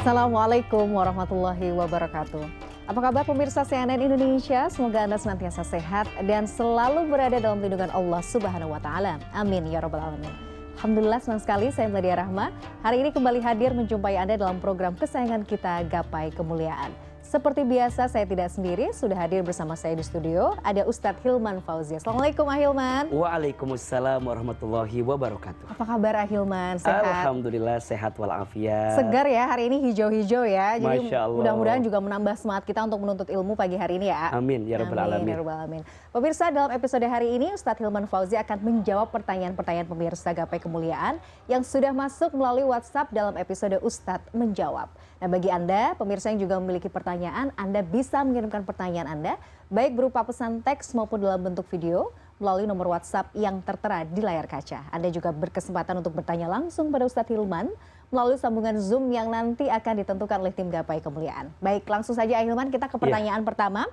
Assalamualaikum warahmatullahi wabarakatuh. Apa kabar pemirsa CNN Indonesia? Semoga Anda senantiasa sehat dan selalu berada dalam lindungan Allah Subhanahu wa taala. Amin ya rabbal alamin. Alhamdulillah, senang sekali saya Meladia Rahma hari ini kembali hadir menjumpai Anda dalam program kesayangan kita, Gapai Kemuliaan. Seperti biasa, saya tidak sendiri, sudah hadir bersama saya di studio, ada Ustadz Hilman Fauzi. Assalamualaikum Ahilman. Waalaikumsalam warahmatullahi wabarakatuh. Apa kabar Ahilman? Sehat? Alhamdulillah sehat walafiat. Segar ya, hari ini hijau-hijau ya. Jadi Masya Allah. mudah-mudahan juga menambah semangat kita untuk menuntut ilmu pagi hari ini ya. Amin ya rabbal alamin. Ya rabbal alamin. Pemirsa, dalam episode hari ini Ustadz Hilman Fauzi akan menjawab pertanyaan-pertanyaan pemirsa Gapai Kemuliaan yang sudah masuk melalui WhatsApp dalam episode Ustadz Menjawab. Nah, bagi Anda pemirsa yang juga memiliki pertanyaan, Anda bisa mengirimkan pertanyaan Anda baik berupa pesan teks maupun dalam bentuk video melalui nomor WhatsApp yang tertera di layar kaca. Anda juga berkesempatan untuk bertanya langsung pada Ustadz Hilman melalui sambungan Zoom yang nanti akan ditentukan oleh tim Gapai Kemuliaan. Baik, langsung saja Hilman, kita ke pertanyaan pertama.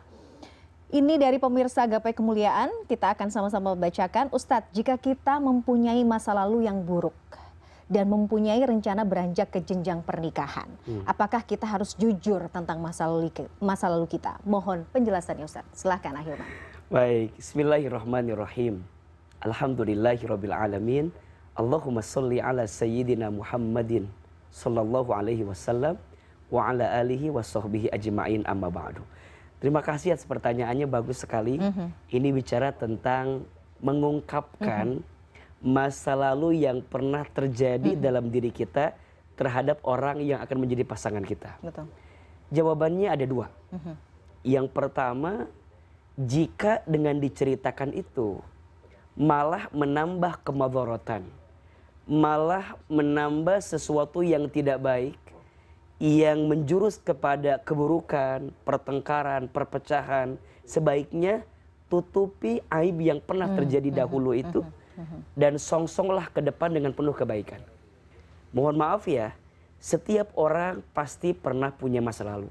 Ini dari pemirsa Gapai Kemuliaan, kita akan sama-sama bacakan. Ustadz, jika kita mempunyai masa lalu yang buruk dan mempunyai rencana beranjak ke jenjang pernikahan, apakah kita harus jujur tentang masa lalu kita? Mohon penjelasannya Ustadz. Silahkan Ahilman. Baik, bismillahirrahmanirrahim. Alhamdulillahirabbil alamin. Allahumma sholli ala sayyidina Muhammadin sallallahu alaihi wasallam wa ala alihi wa sahbihi ajma'in, amma ba'du. Terima kasih atas pertanyaannya, bagus sekali. Ini bicara tentang mengungkapkan masa lalu yang pernah terjadi dalam diri kita terhadap orang yang akan menjadi pasangan kita. Betul. Jawabannya ada dua. Yang pertama, jika dengan diceritakan itu malah menambah kemadharatan, malah menambah sesuatu yang tidak baik, yang menjurus kepada keburukan, pertengkaran, perpecahan, sebaiknya tutupi aib yang pernah terjadi dahulu itu dan songsonglah ke depan dengan penuh kebaikan. Mohon maaf ya, setiap orang pasti pernah punya masa lalu.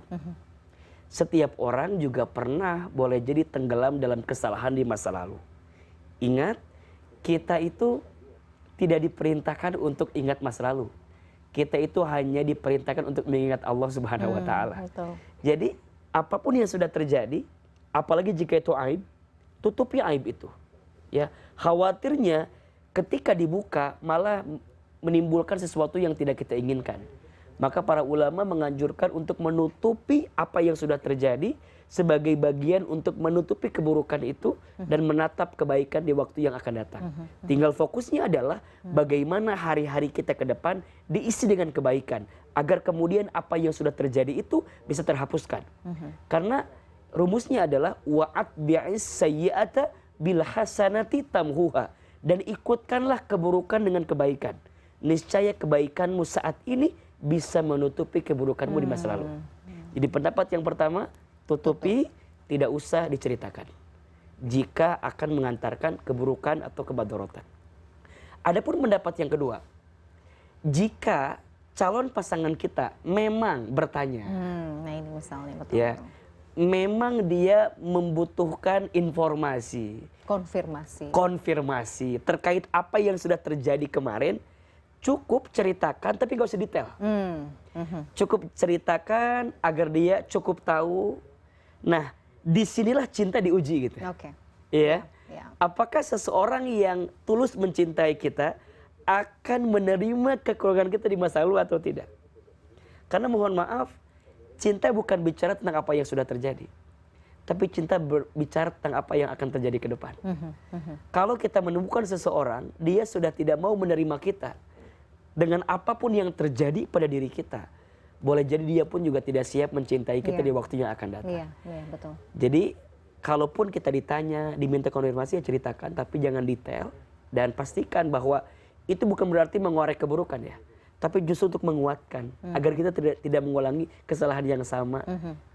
Setiap orang juga pernah boleh jadi tenggelam dalam kesalahan di masa lalu. Ingat, kita itu tidak diperintahkan untuk ingat masa lalu. Kita itu hanya diperintahkan untuk mengingat Allah Subhanahu wa taala. Jadi, apapun yang sudah terjadi, apalagi jika itu aib, tutupi aib itu. Ya, khawatirnya ketika dibuka malah menimbulkan sesuatu yang tidak kita inginkan. Maka para ulama menganjurkan untuk menutupi apa yang sudah terjadi sebagai bagian untuk menutupi keburukan itu dan menatap kebaikan di waktu yang akan datang. Tinggal fokusnya adalah bagaimana hari-hari kita ke depan diisi dengan kebaikan agar kemudian apa yang sudah terjadi itu bisa terhapuskan. Karena rumusnya adalah wa'at bi'is sayyi'ata bil hasanati tamhuha, dan ikutkanlah keburukan dengan kebaikan. Niscaya kebaikanmu saat ini bisa menutupi keburukanmu di masa lalu. Jadi pendapat yang pertama, tutupi, tidak usah diceritakan jika akan mengantarkan keburukan atau kemadharatan. Adapun pendapat yang kedua, jika calon pasangan kita memang bertanya, Nah ini misalnya betul. Ya, memang dia membutuhkan informasi, konfirmasi terkait apa yang sudah terjadi kemarin, cukup ceritakan tapi gak usah detail. Cukup ceritakan agar dia cukup tahu. Nah, disinilah cinta diuji gitu. Iya. Apakah seseorang yang tulus mencintai kita akan menerima kekurangan kita di masa lalu atau tidak? Karena mohon maaf, cinta bukan bicara tentang apa yang sudah terjadi, tapi cinta berbicara tentang apa yang akan terjadi ke depan. Kalau kita menemukan seseorang, dia sudah tidak mau menerima kita dengan apapun yang terjadi pada diri kita, boleh jadi dia pun juga tidak siap mencintai kita di waktu yang akan datang. Betul. Jadi, kalaupun kita ditanya, diminta konfirmasi, ya ceritakan, tapi jangan detail. Dan pastikan bahwa itu bukan berarti mengorek keburukan ya, tapi justru untuk menguatkan agar kita tidak mengulangi kesalahan yang sama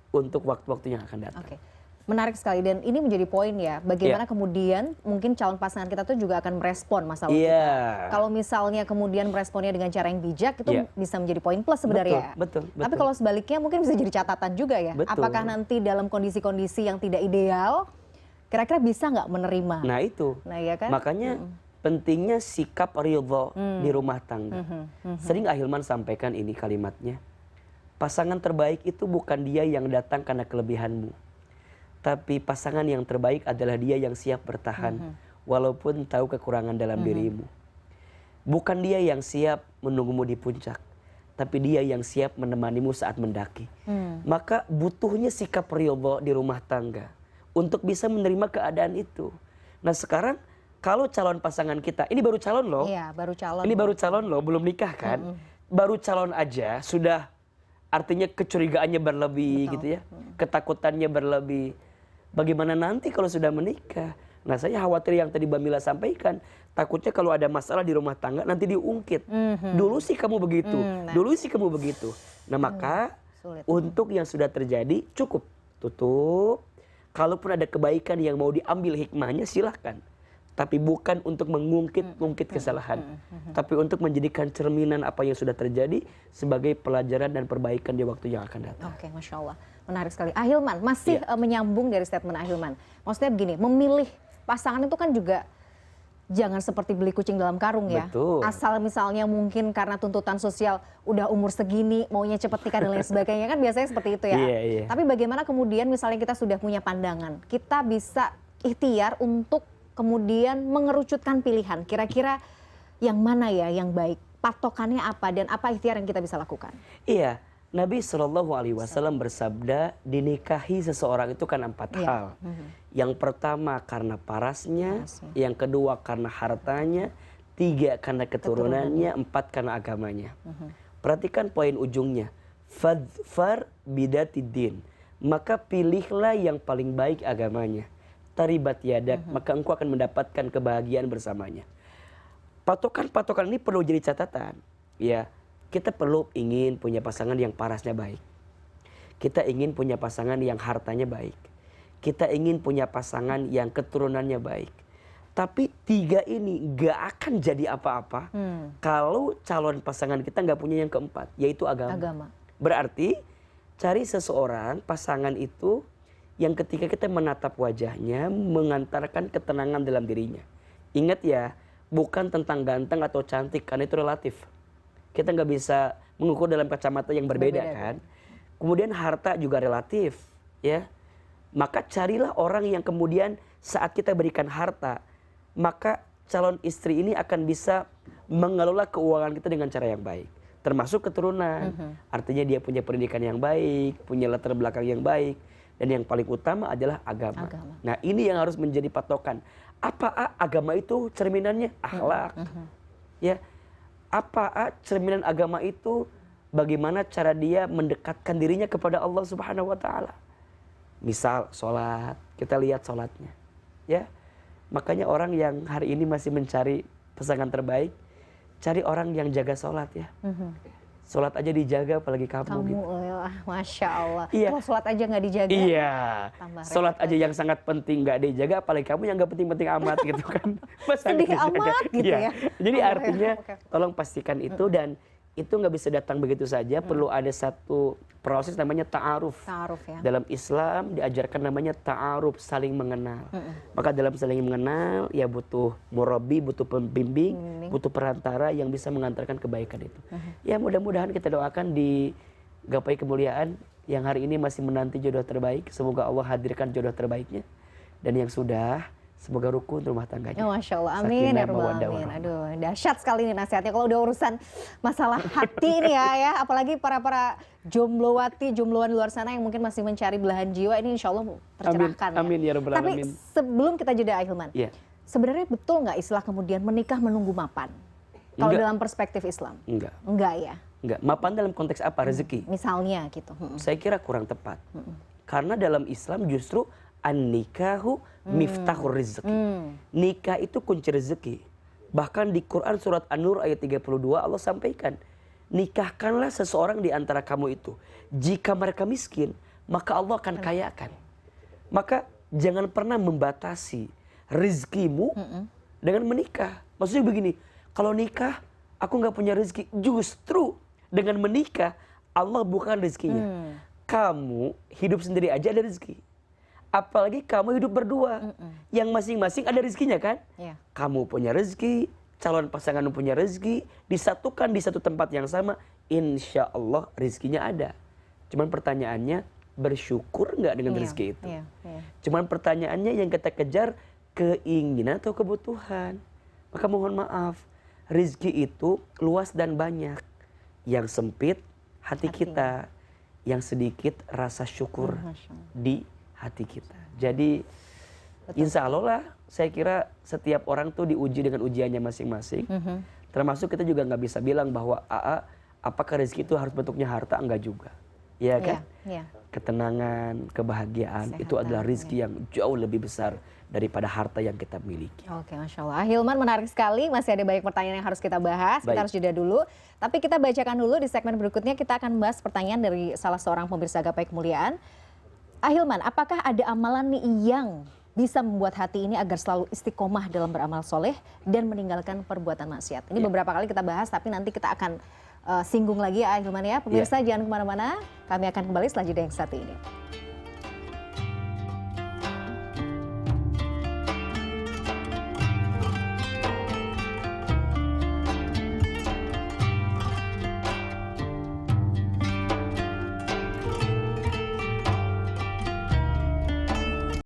untuk waktu-waktu yang akan datang. Menarik sekali, dan ini menjadi poin ya, bagaimana kemudian mungkin calon pasangan kita tuh juga akan merespon masalah kita. Kalau misalnya kemudian meresponnya dengan cara yang bijak, itu bisa menjadi poin plus sebenarnya. Betul. Tapi kalau sebaliknya mungkin bisa jadi catatan juga ya. Apakah nanti dalam kondisi-kondisi yang tidak ideal, kira-kira bisa nggak menerima? Nah itu, ya kan? Makanya pentingnya sikap ridho di rumah tangga. Sering Ahilman sampaikan ini kalimatnya, pasangan terbaik itu bukan dia yang datang karena kelebihanmu. Tapi pasangan yang terbaik adalah dia yang siap bertahan walaupun tahu kekurangan dalam dirimu. Bukan dia yang siap menunggumu di puncak, tapi dia yang siap menemanimu saat mendaki. Maka butuhnya sikap ridho di rumah tangga untuk bisa menerima keadaan itu. Nah sekarang kalau calon pasangan kita, ini baru calon loh. Iya, baru calon. Ini baru calon loh, belum nikah kan. Baru calon aja sudah, artinya kecurigaannya berlebih. Betul. Gitu ya. Ketakutannya berlebih. Bagaimana nanti kalau sudah menikah? Nah saya khawatir yang tadi Mbak Mila sampaikan, takutnya kalau ada masalah di rumah tangga nanti diungkit. Dulu sih kamu begitu, dulu sih kamu begitu. Nah maka Sulit. untuk yang sudah terjadi cukup tutup. Kalaupun ada kebaikan yang mau diambil hikmahnya silahkan. Tapi bukan untuk mengungkit kesalahan. Tapi untuk menjadikan cerminan apa yang sudah terjadi sebagai pelajaran dan perbaikan di waktu yang akan datang. Oke, Masya Allah. Menarik sekali. Ahilman, masih menyambung dari statement Ahilman. Maksudnya begini, memilih pasangan itu kan juga jangan seperti beli kucing dalam karung ya. Betul. Asal misalnya mungkin karena tuntutan sosial udah umur segini, maunya cepet nikah dan lain sebagainya kan biasanya seperti itu ya. Iya. Tapi bagaimana kemudian misalnya kita sudah punya pandangan, kita bisa ikhtiar untuk kemudian mengerucutkan pilihan. Kira-kira yang mana ya yang baik? Patokannya apa dan apa ikhtiar yang kita bisa lakukan? Iya, Nabi SAW bersabda, dinikahi seseorang itu kan 4 hal. Yang pertama karena parasnya, yang kedua karena hartanya, 3 karena keturunannya, 4 karena agamanya. Perhatikan poin ujungnya. Fadfar bidatidin. Maka pilihlah yang paling baik agamanya. Taribat yadak, maka engkau akan mendapatkan kebahagiaan bersamanya. Patokan-patokan ini perlu jadi catatan. Ya, kita perlu ingin punya pasangan yang parasnya baik. Kita ingin punya pasangan yang hartanya baik. Kita ingin punya pasangan yang keturunannya baik. Tapi 3 ini gak akan jadi apa-apa kalau calon pasangan kita gak punya yang keempat, yaitu agama. Berarti cari seseorang, pasangan itu yang ketika kita menatap wajahnya mengantarkan ketenangan dalam dirinya. Ingat ya, bukan tentang ganteng atau cantik, karena itu relatif. Kita nggak bisa mengukur dalam kacamata yang berbeda kan. Kemudian harta juga relatif, ya. Maka carilah orang yang kemudian saat kita berikan harta, maka calon istri ini akan bisa mengelola keuangan kita dengan cara yang baik. Termasuk keturunan. Artinya dia punya pendidikan yang baik, punya latar belakang yang baik. Dan yang paling utama adalah agama. Nah ini yang harus menjadi patokan. Apa agama itu cerminannya? Akhlak. Ya. Apa cerminan agama itu? Bagaimana cara dia mendekatkan dirinya kepada Allah Subhanahu Wa Taala. Misal sholat, kita lihat sholatnya. Ya. Makanya orang yang hari ini masih mencari pasangan terbaik, cari orang yang jaga sholat ya. Sholat aja dijaga apalagi kamu gitu. Masya Allah. Iya. Kalau sholat aja nggak dijaga. Iya. Sholat aja yang sangat penting nggak dijaga, apalagi kamu yang nggak penting-penting amat gitu kan. Sedih amat gitu ya. Jadi artinya tolong pastikan itu, dan itu nggak bisa datang begitu saja. Perlu ada satu proses namanya ta'aruf. Ta'aruf ya. Dalam Islam diajarkan namanya ta'aruf, saling mengenal. Maka dalam saling mengenal ya butuh murabi, butuh pembimbing, butuh perantara yang bisa mengantarkan kebaikan itu. Ya mudah-mudahan kita doakan di Gapai Kemuliaan yang hari ini masih menanti jodoh terbaik. Semoga Allah hadirkan jodoh terbaiknya. Dan yang sudah, semoga rukun rumah tangganya. Masya Allah, amin ya rabbal alamin. Aduh, dahsyat sekali nih nasihatnya. Kalau udah urusan masalah hati ini ya, apalagi para jomblowati, jombloan di luar sana yang mungkin masih mencari belahan jiwa, ini insya Allah tercerahkan. Amin ya rabbal alamin. Tapi sebelum kita jeda Ahilman, sebenarnya betul nggak istilah kemudian menikah menunggu mapan? Kalau dalam perspektif Islam? Enggak ya? Enggak. Mapan dalam konteks apa? Rezeki. Misalnya gitu. Saya kira kurang tepat. Karena dalam Islam justru an-nikahu miftahur rizki. Nikah itu kunci rezeki. Bahkan di Quran surat An-Nur ayat 32 Allah sampaikan, nikahkanlah seseorang di antara kamu itu. Jika mereka miskin, maka Allah akan kayakan. Maka jangan pernah membatasi rizkimu dengan menikah. Maksudnya begini, kalau nikah aku nggak punya rezeki, justru dengan menikah Allah bukan rezekinya. Kamu hidup sendiri aja ada rezeki. Apalagi kamu hidup berdua, yang masing-masing ada rezekinya kan? Kamu punya rezeki, calon pasangan punya rezeki, disatukan di satu tempat yang sama, insya Allah rezekinya ada. Cuman pertanyaannya, bersyukur nggak dengan Iya, rezeki itu? iya, iya. Cuman pertanyaannya yang kita kejar keinginan atau kebutuhan. Maka mohon maaf, rezeki itu luas dan banyak. Yang sempit hati kita, yang sedikit rasa syukur Masya Allah. di hati kita. Jadi insya Allah lah, saya kira setiap orang tuh diuji dengan ujiannya masing-masing. Termasuk kita juga nggak bisa bilang bahwa apakah rezeki itu harus bentuknya harta, enggak juga. Ya kan? Iya, iya. Ketenangan, kebahagiaan itu Kesehatan, adalah rezeki yang jauh lebih besar daripada harta yang kita miliki. Oke, Masya Allah. Hilman, menarik sekali. Masih ada banyak pertanyaan yang harus kita bahas. Kita Baik. harus jeda dulu. Tapi kita bacakan dulu di segmen berikutnya. Kita akan bahas pertanyaan dari salah seorang pemirsa Gapai Kemuliaan. Ahilman, apakah ada amalan nih yang bisa membuat hati ini agar selalu istiqomah dalam beramal soleh dan meninggalkan perbuatan maksiat? Ini beberapa kali kita bahas, tapi nanti kita akan singgung lagi ya Ahilman ya. Pemirsa jangan kemana-mana. Kami akan kembali setelah jeda yang satu ini.